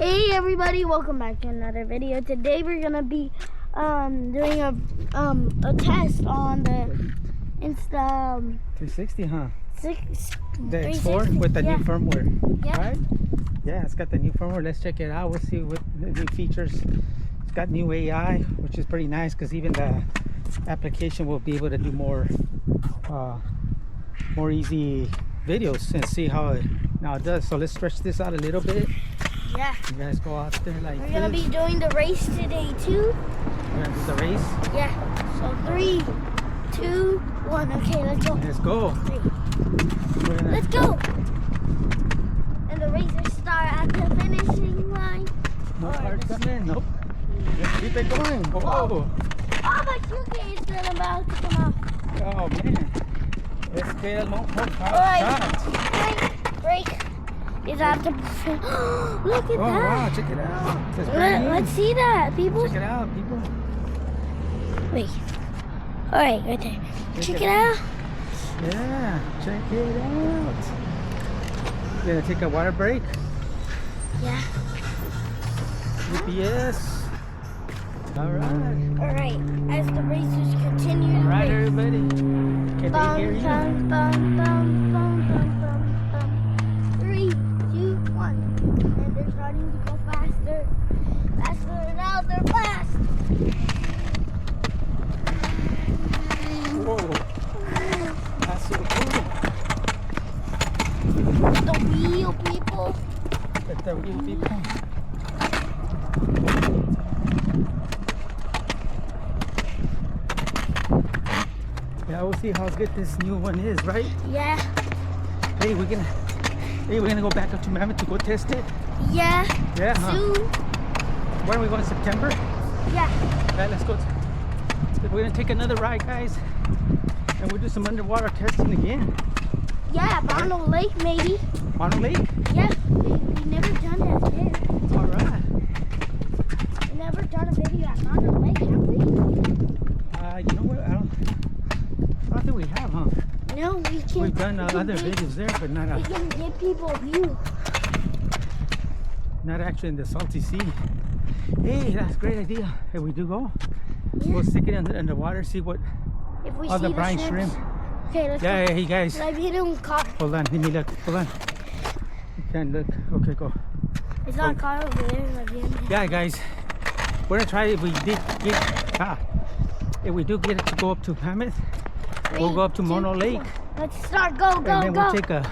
Hey everybody, welcome back to another video. Today we're gonna be doing a test on the Insta360, huh? The X4 with the new firmware, right? Yeah, it's got the new firmware. Let's check it out. We'll see what the new features. It's got new AI, which is pretty nice because even the application will be able to do more easy videos and see how it now it does. So let's stretch this out a little bit. Yeah. You guys go out there like we're gonna be doing the race today too. We're gonna do the race? Yeah. So 3, 2, 1. Okay, let's go. Let's go. Let's go. And the races start at the finishing line. No cars coming? Nope. Let's keep it going. Whoa. Oh, my suitcase is about to come out. Oh man. Let's get a more shot. Break. Is that the look at that? Wow, check it out. Let's see that, people. Check it out, people. Wait. Alright, right there. Check it out. Yeah, check it out. You gonna take a water break? Yeah. UPS. Alright. Alright, as the racers continue. Alright, everybody. Can they hear you? 3, 2, 1. And they're starting to go faster. Faster, and now they're fast. Whoa. That's so cool. The wheel, people. Let the wheel people. Yeah, we'll see how good this new one is, right? Yeah. Hey, we're gonna go back up to Mammoth to go test it. Yeah. Yeah. Huh? Soon. When are we going? September? Yeah. Right, let's go. We're gonna take another ride, guys, and we'll do some underwater testing again. Yeah, Bono Lake maybe. Bono Lake? Yeah. We've never done it there. All right. We've never done a video at Bono Lake, have we? You know what? I don't think we have, huh? No, we can't. We've done other videos there, but not. We can give people a view. Not actually in the salty sea. Hey, that's a great idea. Hey, we do go. Yeah. We'll stick it in the water, see what If we all see the brine shrimp. Okay, let's go. Yeah, hey guys. I've hit him caught. Hold on, let me look. Hold on. You can't look. Okay, go. It's not caught over there. Yeah, guys. We're gonna try if we did get if we do get it to go up to Mammoth, we'll go up to Mono Lake. Let's start. Go, and then we'll take a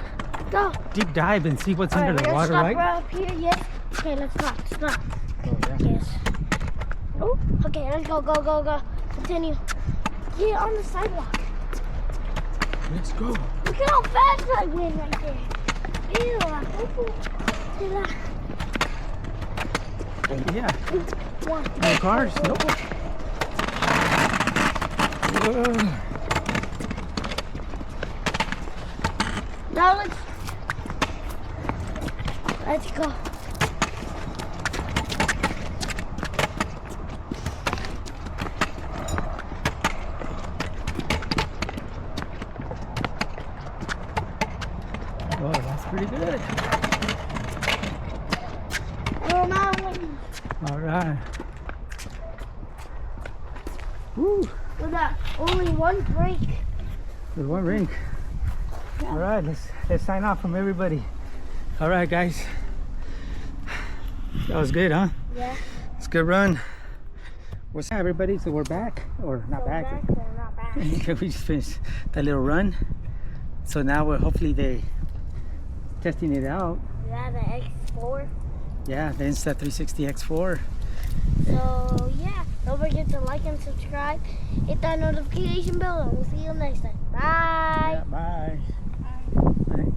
go. deep dive and see what's under the water, right? Right up here, yes. Okay, let's stop. Oh, yeah. Yes. Oh, okay, let's go. Continue. Get on the sidewalk. Let's go. Look at how fast I went right there. Ew, Yeah. 1. No cars? Nope. Now let's go. Oh, that's pretty good. All right. Woo. With that, only one break. With one ring. Yeah. All right, let's sign off from everybody. All right, guys. That was good, huh? Yeah. It's a good run. What's up, everybody? So we're back, or not back. Not back. We just finished that little run. So now we're hopefully testing it out. Yeah, the X4. Yeah, the Insta360 X4. So yeah, don't forget to like and subscribe. Hit that notification bell, and we'll see you next time. Bye. Yeah, bye. Bye. Bye.